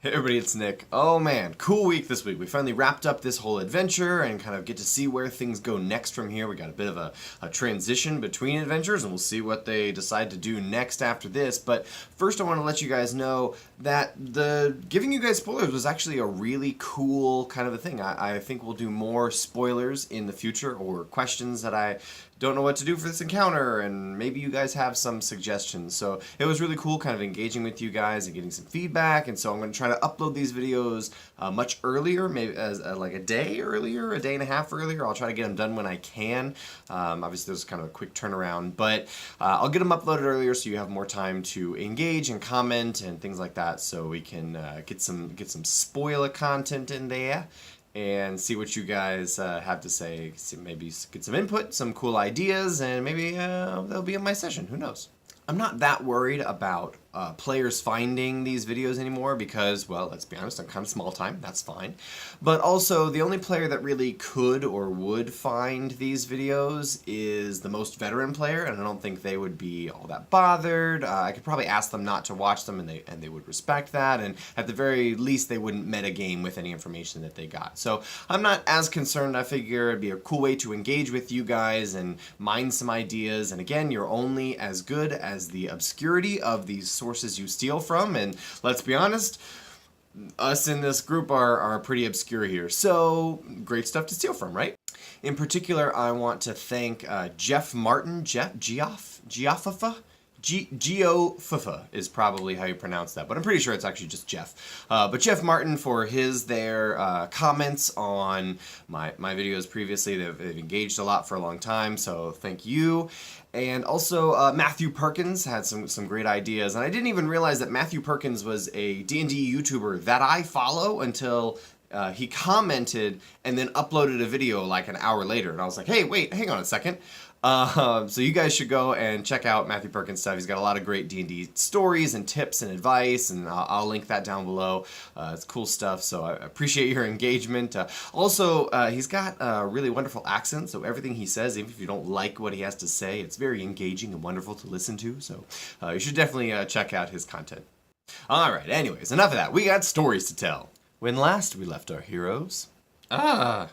Hey everybody, it's Nick. Oh man, cool week this week. We finally wrapped up this whole adventure and kind of get to see where things go next from here. We got a bit of a transition between adventures and we'll see what they decide to do next after this. But first I want to let you guys know that the giving you guys spoilers was actually a really cool kind of a thing. I think we'll do more spoilers in the future or questions that I don't know what to do for this encounter, and maybe you guys have some suggestions. So it was really cool kind of engaging with you guys and getting some feedback, and so I'm going to try to upload these videos much earlier, maybe as like a day earlier, a day and a half earlier. I'll try to get them done when I can. Obviously there's kind of a quick turnaround, but I'll get them uploaded earlier so you have more time to engage and comment and things like that, so we can get some spoiler content in there and see what you guys have to say. Maybe get some input, some cool ideas, and maybe they'll be in my session. Who knows? I'm not that worried about players finding these videos anymore because, well, let's be honest, I'm kind of small time, that's fine. But also, the only player that really could or would find these videos is the most veteran player, and I don't think they would be all that bothered. I could probably ask them not to watch them, and they would respect that, and at the very least, they wouldn't metagame with any information that they got. So I'm not as concerned. I figure it'd be a cool way to engage with you guys and mine some ideas, and again, you're only as good as the obscurity of these sources you steal from, and let's be honest, us in this group are pretty obscure here, so great stuff to steal from, right? In particular, I want to thank Jeff Martin, Geofafa is probably how you pronounce that, but I'm pretty sure it's actually just Jeff. But Jeff Martin for their comments on my videos previously. They've engaged a lot for a long time, so thank you. And also Matthew Perkins had some great ideas, and I didn't even realize that Matthew Perkins was a D&D YouTuber that I follow until he commented and then uploaded a video like an hour later, and I was like, hey, wait, hang on a second. So you guys should go and check out Matthew Perkins' stuff. He's got a lot of great D&D stories and tips and advice, and I'll link that down below. It's cool stuff, so I appreciate your engagement. Also, he's got a really wonderful accent, so everything he says, even if you don't like what he has to say, it's very engaging and wonderful to listen to, so you should definitely check out his content. Alright, anyways, enough of that. We got stories to tell. When last we left our heroes, the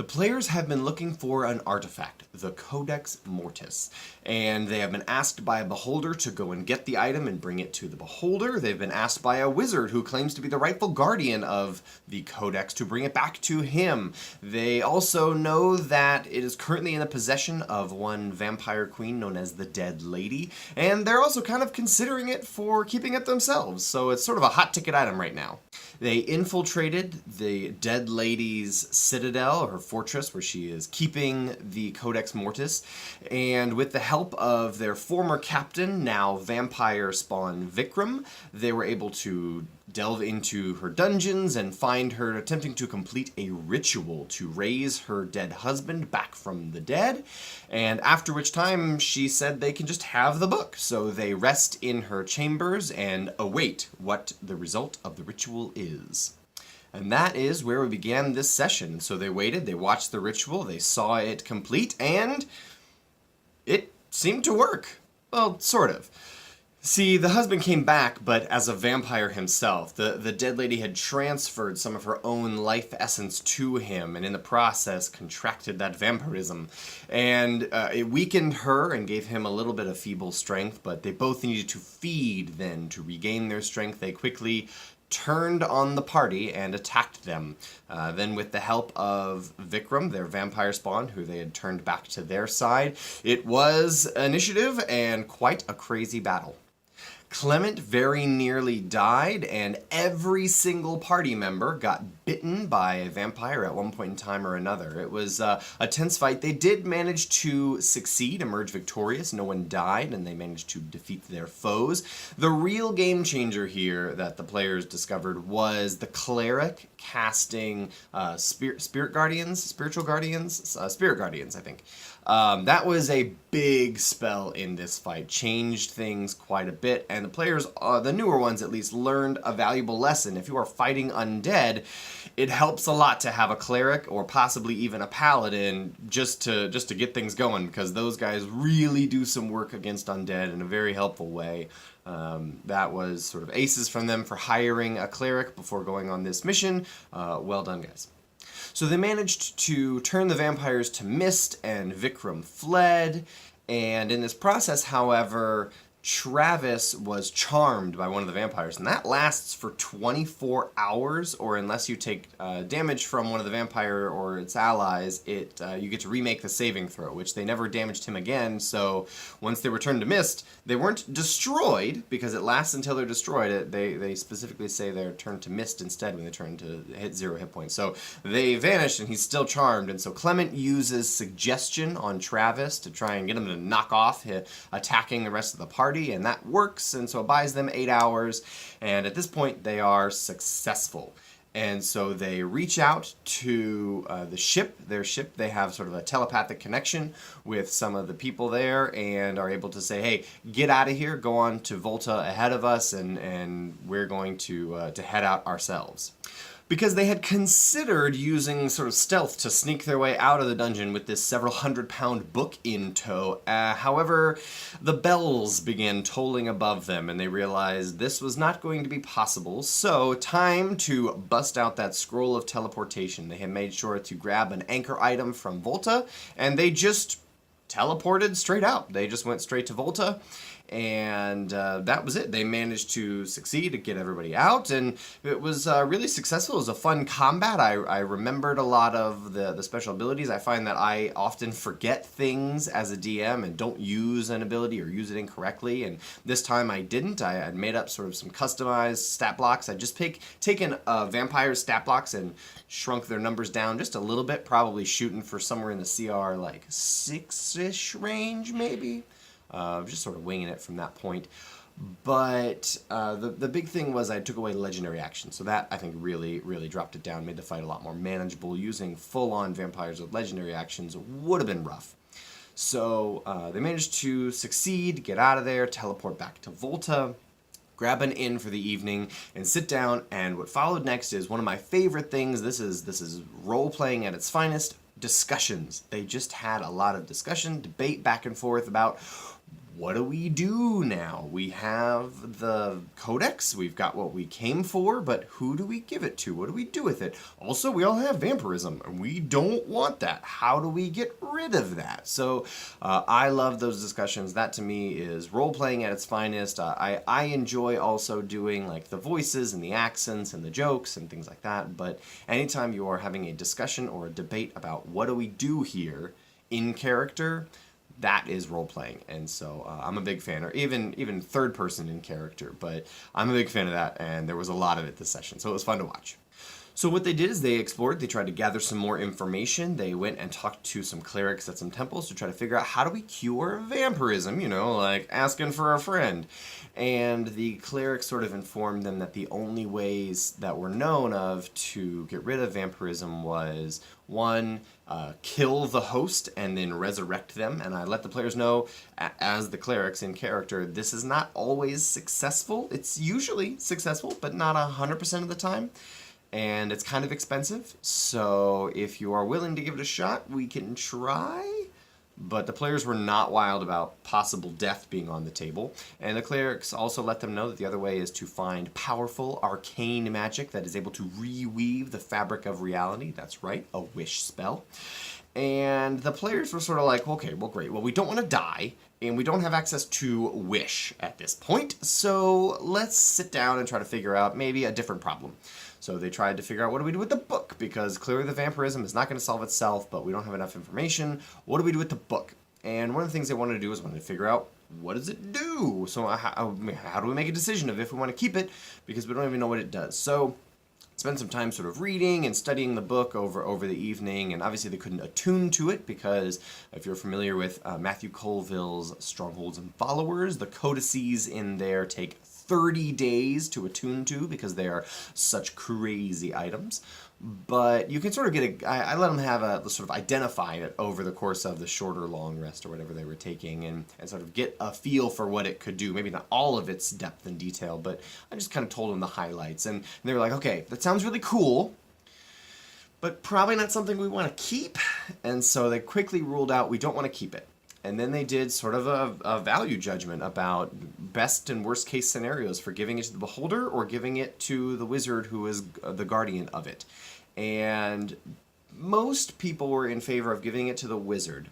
players have been looking for an artifact, the Codex Mortis, and they have been asked by a beholder to go and get the item and bring it to the beholder. They've been asked by a wizard who claims to be the rightful guardian of the Codex to bring it back to him. They also know that it is currently in the possession of one vampire queen known as the Dead Lady, and they're also kind of considering it for keeping it themselves, so it's sort of a hot ticket item right now. They infiltrated the Dead Lady's citadel, or her fortress, where she is keeping the Codex Mortis, and with the help of their former captain, now vampire spawn Vikram, they were able to delve into her dungeons and find her attempting to complete a ritual to raise her dead husband back from the dead, and after which time she said they can just have the book. So they rest in her chambers and await what the result of the ritual is. And that is where we began this session. So they waited, they watched the ritual, they saw it complete, and it seemed to work. Well, sort of. See, the husband came back, but as a vampire himself. The dead lady had transferred some of her own life essence to him, and in the process contracted that vampirism. And it weakened her and gave him a little bit of feeble strength, but they both needed to feed then to regain their strength. They quickly turned on the party and attacked them. Then with the help of Vikram, their vampire spawn, who they had turned back to their side, it was initiative and quite a crazy battle. Clement very nearly died, and every single party member got bitten by a vampire at one point in time or another. It was a tense fight. They did manage to succeed, emerge victorious. No one died, and they managed to defeat their foes. The real game changer here that the players discovered was the cleric casting spirit guardians, I think. That was a big spell in this fight, changed things quite a bit, and the players, the newer ones at least, learned a valuable lesson. If you are fighting undead, it helps a lot to have a cleric or possibly even a paladin just to get things going, because those guys really do some work against undead in a very helpful way. That was sort of aces from them for hiring a cleric before going on this mission. Well done, guys. So they managed to turn the vampires to mist, and Vikram fled. And in this process, however, Travis was charmed by one of the vampires, and that lasts for 24 hours, or unless you take damage from one of the vampire or its allies, you get to remake the saving throw, which they never damaged him again. So once they were turned to mist, they weren't destroyed, because it lasts until they're destroyed. They specifically say they're turned to mist instead when they turn to hit 0 hit points. So they vanished, and he's still charmed, and so Clement uses suggestion on Travis to try and get him to knock off attacking the rest of the party, and that works, and so it buys them 8 hours, and at this point they are successful. And so they reach out to their ship. They have sort of a telepathic connection with some of the people there, and are able to say, hey, get out of here, go on to Volta ahead of us, and we're going to head out ourselves. Because they had considered using sort of stealth to sneak their way out of the dungeon with this several hundred-pound book in tow. However, the bells began tolling above them, and they realized this was not going to be possible. So, time to bust out that scroll of teleportation. They had made sure to grab an anchor item from Volta, and they just teleported straight out. They just went straight to Volta. And that was it. They managed to succeed to get everybody out, and it was really successful. It was a fun combat. I remembered a lot of the special abilities. I find that I often forget things as a DM and don't use an ability or use it incorrectly, and this time I didn't. I had made up sort of some customized stat blocks. I'd just taken vampires' stat blocks and shrunk their numbers down just a little bit, probably shooting for somewhere in the CR like 6-ish range maybe. Just sort of winging it from that point. But the big thing was I took away legendary action. So that, I think, really, really dropped it down, made the fight a lot more manageable. Using full-on vampires with legendary actions would have been rough. So they managed to succeed, get out of there, teleport back to Volta, grab an inn for the evening, and sit down. And what followed next is one of my favorite things. This is role-playing at its finest. Discussions. They just had a lot of discussion, debate back and forth about what do we do now? We have the Codex, we've got what we came for, but who do we give it to? What do we do with it? Also, we all have vampirism, and we don't want that. How do we get rid of that? So I love those discussions. That, to me, is role-playing at its finest. I enjoy also doing like the voices and the accents and the jokes and things like that, but anytime you are having a discussion or a debate about what do we do here in character, that is role-playing, and so I'm a big fan, or even third person in character, but I'm a big fan of that, and there was a lot of it this session, so it was fun to watch. So what they did is they explored, they tried to gather some more information, they went and talked to some clerics at some temples to try to figure out how do we cure vampirism, like asking for a friend. And the clerics sort of informed them that the only ways that were known of to get rid of vampirism was, one, kill the host and then resurrect them. And I let the players know, as the clerics in character, this is not always successful. It's usually successful, but not 100% of the time. And it's kind of expensive, so if you are willing to give it a shot, we can try. But the players were not wild about possible death being on the table. And the clerics also let them know that the other way is to find powerful arcane magic that is able to reweave the fabric of reality. That's right, a wish spell. And the players were sort of like, okay, well, great. Well, we don't want to die, and we don't have access to wish at this point, so let's sit down and try to figure out maybe a different problem. So they tried to figure out, what do we do with the book? Because clearly the vampirism is not going to solve itself, but we don't have enough information. What do we do with the book? And one of the things they wanted to do was wanted to figure out, what does it do? So how do we make a decision of if we want to keep it? Because we don't even know what it does. So spend some time sort of reading and studying the book over the evening, and obviously they couldn't attune to it because if you're familiar with Matthew Colville's Strongholds and Followers, the codices in there take 30 days to attune to because they are such crazy items. But you can sort of get I let them have a sort of identify it over the course of the short or long rest or whatever they were taking, and sort of get a feel for what it could do. Maybe not all of its depth and detail, but I just kind of told them the highlights. And they were like, okay, that sounds really cool, but probably not something we want to keep. And so they quickly ruled out we don't want to keep it. And then they did sort of a value judgment about best and worst case scenarios for giving it to the beholder or giving it to the wizard who is the guardian of it. And most people were in favor of giving it to the wizard.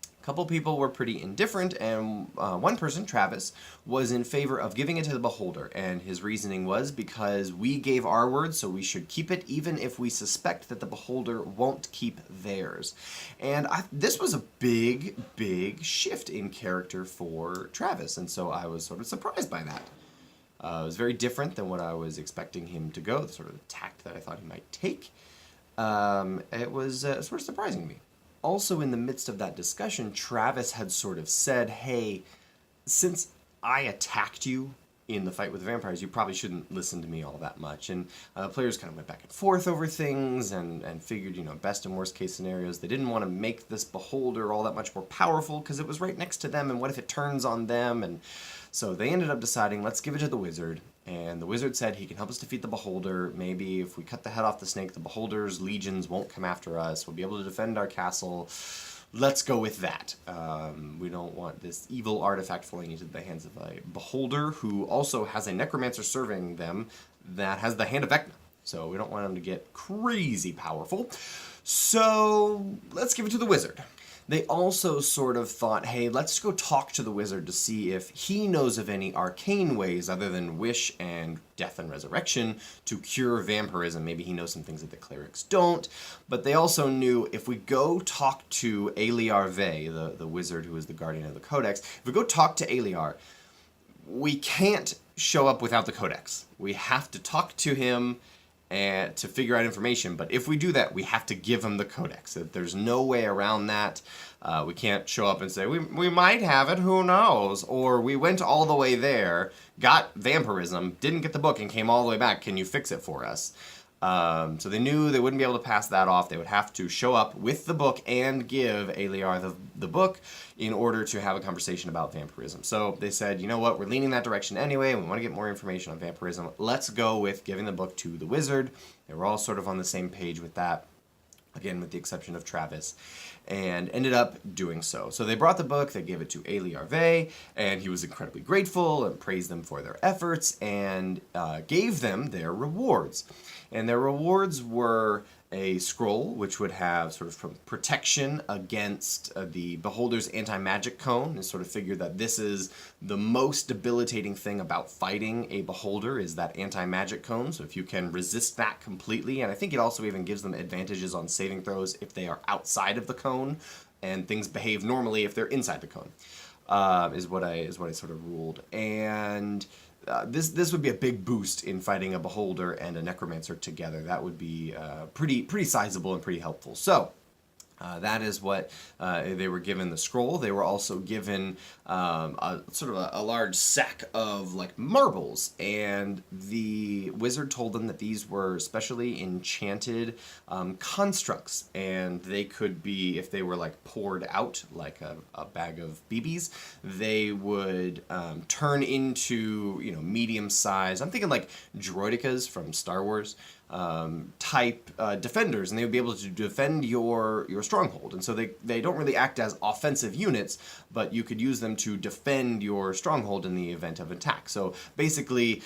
A couple people were pretty indifferent, and one person, Travis, was in favor of giving it to the beholder, and his reasoning was because we gave our word, so we should keep it, even if we suspect that the beholder won't keep theirs. And this was a big, big shift in character for Travis, and so I was sort of surprised by that. It was very different than what I was expecting him to go, the sort of tact that I thought he might take. It was sort of surprising me. Also, in the midst of that discussion, Travis had sort of said, hey, since I attacked you in the fight with the vampires, you probably shouldn't listen to me all that much. And players kind of went back and forth over things and figured, best and worst case scenarios. They didn't want to make this beholder all that much more powerful because it was right next to them, and what if it turns on them? And so they ended up deciding, let's give it to the wizard. And the wizard said he can help us defeat the beholder. Maybe if we cut the head off the snake, the beholder's legions won't come after us. We'll be able to defend our castle. Let's go with that. We don't want this evil artifact falling into the hands of a beholder who also has a necromancer serving them that has the hand of Vecna. So we don't want him to get crazy powerful. So let's give it to the wizard. They also sort of thought, hey, let's go talk to the wizard to see if he knows of any arcane ways other than wish and death and resurrection to cure vampirism. Maybe he knows some things that the clerics don't. But they also knew if we go talk to Aliar Vey, the wizard who is the guardian of the Codex, if we go talk to Aliar, we can't show up without the Codex. We have to talk to him and to figure out information, but if we do that, we have to give him the Codex. There's no way around that. We can't show up and say, we might have it, who knows? Or we went all the way there, got vampirism, didn't get the book, and came all the way back. Can you fix it for us? So they knew they wouldn't be able to pass that off. They would have to show up with the book and give Aliar the book in order to have a conversation about vampirism. So they said, you know what, we're leaning that direction anyway, and we want to get more information on vampirism. Let's go with giving the book to the wizard. They were all sort of on the same page with that, again, with the exception of Travis, and ended up doing so. So they brought the book, they gave it to Aliar Vey, and he was incredibly grateful and praised them for their efforts and gave them their rewards. And their rewards were a scroll, which would have sort of protection against the beholder's anti-magic cone, and sort of figured that this is the most debilitating thing about fighting a beholder is that anti-magic cone. So if you can resist that completely, and I think it also even gives them advantages on saving throws if they are outside of the cone, and things behave normally if they're inside the cone, is what I sort of ruled. And this would be a big boost in fighting a beholder and a necromancer together. That would be pretty sizable and pretty helpful. So that is what they were given, the scroll. They were also given a large sack of like marbles, and the wizard told them that these were specially enchanted constructs, and they could be, if they were like poured out like a bag of BBs, they would turn into medium size. I'm thinking like droidicas from Star Wars. Type defenders, and they would be able to defend your stronghold. And so they don't really act as offensive units, but you could use them to defend your stronghold in the event of attack. So basically,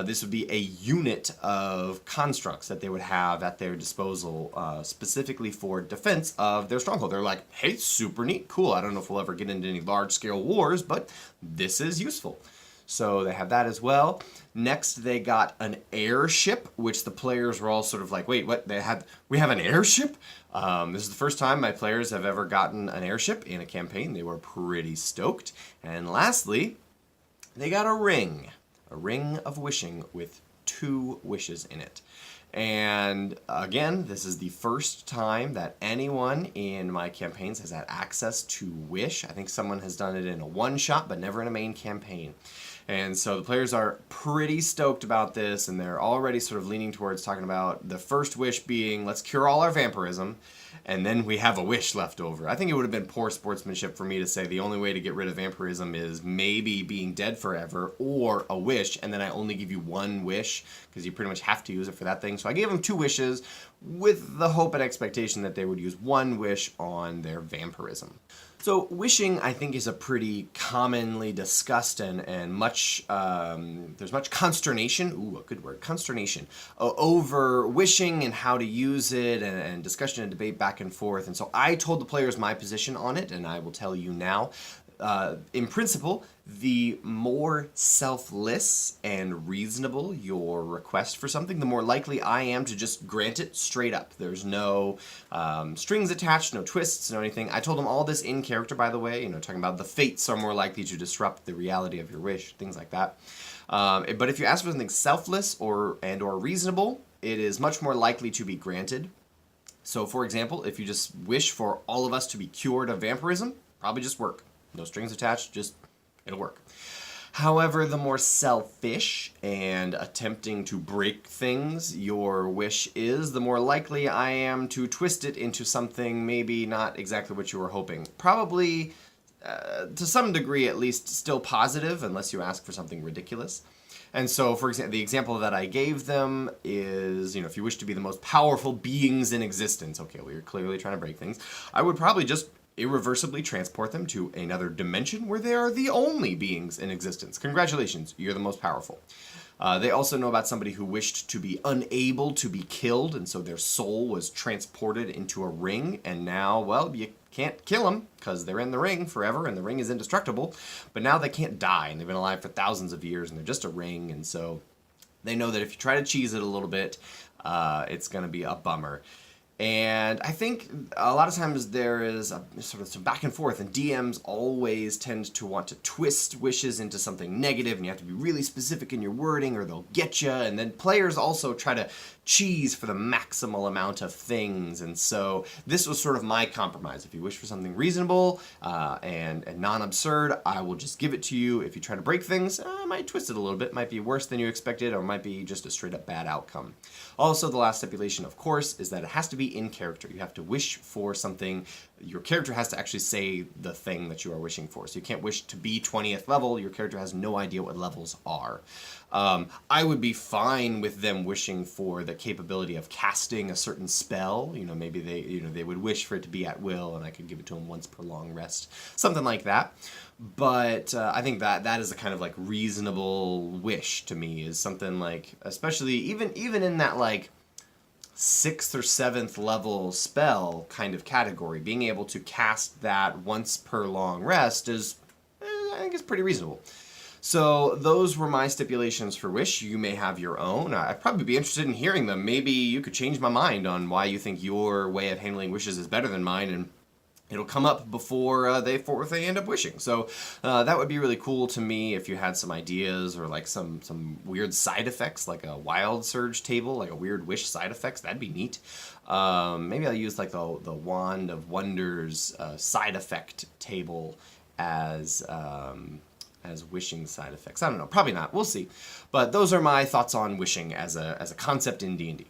this would be a unit of constructs that they would have at their disposal specifically for defense of their stronghold. They're like, hey, super neat, cool. I don't know if we'll ever get into any large-scale wars, but this is useful. So they have that as well. Next, they got an airship, which the players were all sort of like, wait, what? We have an airship? This is the first time my players have ever gotten an airship in a campaign. They were pretty stoked. And lastly, they got a ring of wishing with 2 wishes in it. And again, this is the first time that anyone in my campaigns has had access to wish. I think someone has done it in a one-shot, but never in a main campaign. And so the players are pretty stoked about this, and they're already sort of leaning towards talking about the first wish being, let's cure all our vampirism, and then we have a wish left over. I think it would have been poor sportsmanship for me to say the only way to get rid of vampirism is maybe being dead forever or a wish, and then I only give you 1 wish because you pretty much have to use it for that thing. So So I gave them 2 wishes with the hope and expectation that they would use 1 wish on their vampirism. So wishing, I think, is a pretty commonly discussed and much, there's much consternation, ooh, a good word, consternation, over wishing and how to use it, and discussion and debate back and forth. And so I told the players my position on it, and I will tell you now. In principle, the more selfless and reasonable your request for something, the more likely I am to just grant it straight up. There's no strings attached, no twists, no anything. I told them all this in character, by the way, talking about the fates are more likely to disrupt the reality of your wish, things like that. But if you ask for something selfless or reasonable, it is much more likely to be granted. So, for example, if you just wish for all of us to be cured of vampirism, probably just work. No strings attached, just it'll work. However, the more selfish and attempting to break things your wish is, the more likely I am to twist it into something maybe not exactly what you were hoping. Probably, to some degree at least, still positive, unless you ask for something ridiculous. And so, for example, the example that I gave them is, if you wish to be the most powerful beings in existence, okay, well, you're clearly trying to break things, I would probably just irreversibly transport them to another dimension where they are the only beings in existence. Congratulations, you're the most powerful. They also know about somebody who wished to be unable to be killed, and so their soul was transported into a ring, and now, well, you can't kill them because they're in the ring forever, and the ring is indestructible, but now they can't die, and they've been alive for thousands of years, and they're just a ring, and so they know that if you try to cheese it a little bit, it's going to be a bummer. And I think a lot of times there is a sort of some back and forth, and DMs always tend to want to twist wishes into something negative, and you have to be really specific in your wording or they'll get you. And then players also try to cheese for the maximal amount of things, and so this was sort of my compromise. If you wish for something reasonable and non-absurd, I will just give it to you. If you try to break things, I might twist it a little bit. It might be worse than you expected, or it might be just a straight up bad outcome. Also, the last stipulation, of course, is that it has to be in character. You have to wish for something. Your character has to actually say the thing that you are wishing for. So you can't wish to be 20th level. Your character has no idea what levels are. I would be fine with them wishing for the capability of casting a certain spell. Maybe they would wish for it to be at will, and I could give it to them once per long rest, something like that. But I think that is a kind of like reasonable wish to me, is something like, especially even in that like 6th or 7th level spell kind of category, being able to cast that once per long rest is, I think, is pretty reasonable. So those were my stipulations for wish. You may have your own. I'd probably be interested in hearing them. Maybe you could change my mind on why you think your way of handling wishes is better than mine, and it'll come up before they end up wishing. So that would be really cool to me if you had some ideas, or like some weird side effects, like a wild surge table, like a weird wish side effects. That'd be neat. Maybe I'll use like the Wand of Wonders side effect table as wishing side effects. I don't know. Probably not. We'll see. But those are my thoughts on wishing as a concept in D&D.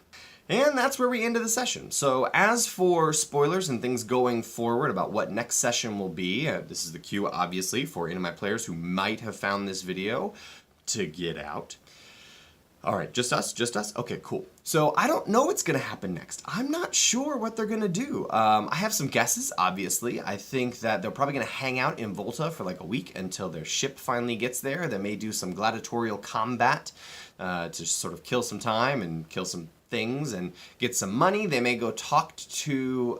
And that's where we ended the session. So as for spoilers and things going forward about what next session will be, this is the cue, obviously, for any of my players who might have found this video to get out. All right, just us? Okay, cool. So I don't know what's going to happen next. I'm not sure what they're going to do. I have some guesses, obviously. I think that they're probably going to hang out in Volta for like a week until their ship finally gets there. They may do some gladiatorial combat to sort of kill some time and kill some things and get some money. They may go talk to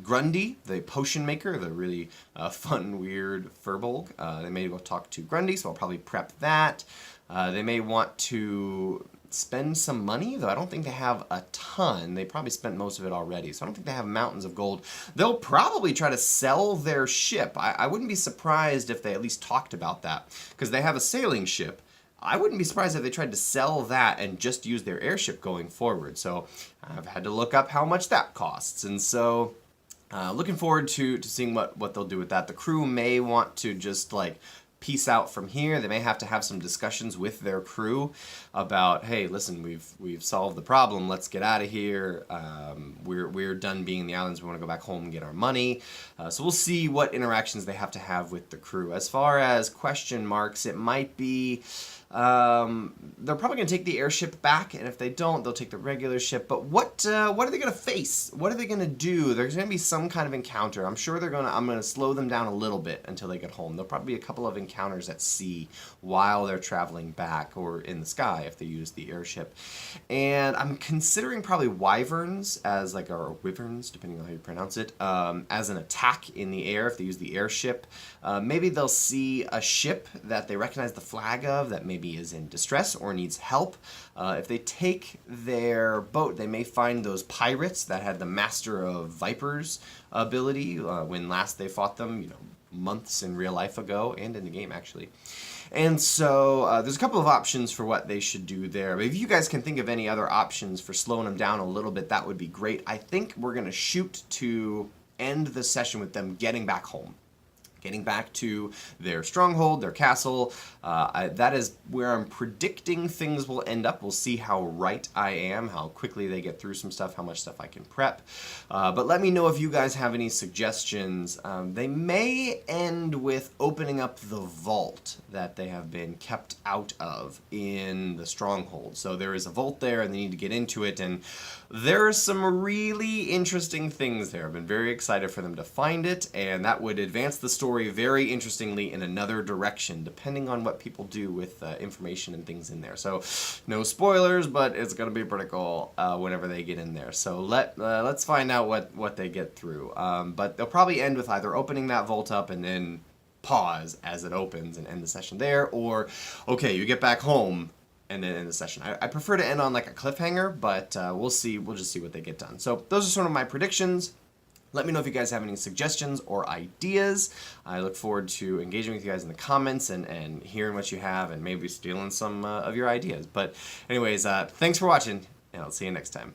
Grundy, the potion maker, the really fun, weird Furbolg. They may go talk to Grundy, so I'll probably prep that. They may want to spend some money, though I don't think they have a ton. They probably spent most of it already, so I don't think they have mountains of gold. They'll probably try to sell their ship. I wouldn't be surprised if they at least talked about that, because they have a sailing ship. I wouldn't be surprised if they tried to sell that and just use their airship going forward. So I've had to look up how much that costs, and so looking forward to seeing what they'll do with that. The crew may want to just like peace out from here. They may have to have some discussions with their crew about, hey, listen, we've solved the problem. Let's get out of here. We're done being in the islands. We want to go back home and get our money. So we'll see what interactions they have to have with the crew. As far as question marks, it might be They're probably going to take the airship back, and if they don't, they'll take the regular ship. But what are they going to face? What are they going to do? There's going to be some kind of encounter. I'm sure I'm going to slow them down a little bit until they get home. There'll probably be a couple of encounters at sea while they're traveling back, or in the sky if they use the airship. And I'm considering probably wyverns as or wyverns, depending on how you pronounce it, as an attack in the air if they use the airship. Maybe they'll see a ship that they recognize the flag of that maybe is in distress or needs help. If they take their boat, they may find those pirates that had the Master of Vipers ability when last they fought them, months in real life ago, and in the game actually. And so there's a couple of options for what they should do there. But if you guys can think of any other options for slowing them down a little bit, that would be great. I think we're going to shoot to end the session with them getting back home. Getting back to their stronghold, their castle. That is where I'm predicting things will end up. We'll see how right I am, how quickly they get through some stuff, how much stuff I can prep. But let me know if you guys have any suggestions. They may end with opening up the vault that they have been kept out of in the stronghold. So there is a vault there and they need to get into it, and there are some really interesting things there. I've been very excited for them to find it, and that would advance the story very interestingly in another direction, depending on what people do with information and things in there. So, no spoilers, but it's going to be pretty cool whenever they get in there. So let's find out what they get through. But they'll probably end with either opening that vault up and then pause as it opens and end the session there, or, okay, you get back home and then end the session. I prefer to end on a cliffhanger, but we'll see. We'll just see what they get done. So those are sort of my predictions. Let me know if you guys have any suggestions or ideas. I look forward to engaging with you guys in the comments and hearing what you have and maybe stealing some of your ideas. But anyways, thanks for watching, and I'll see you next time.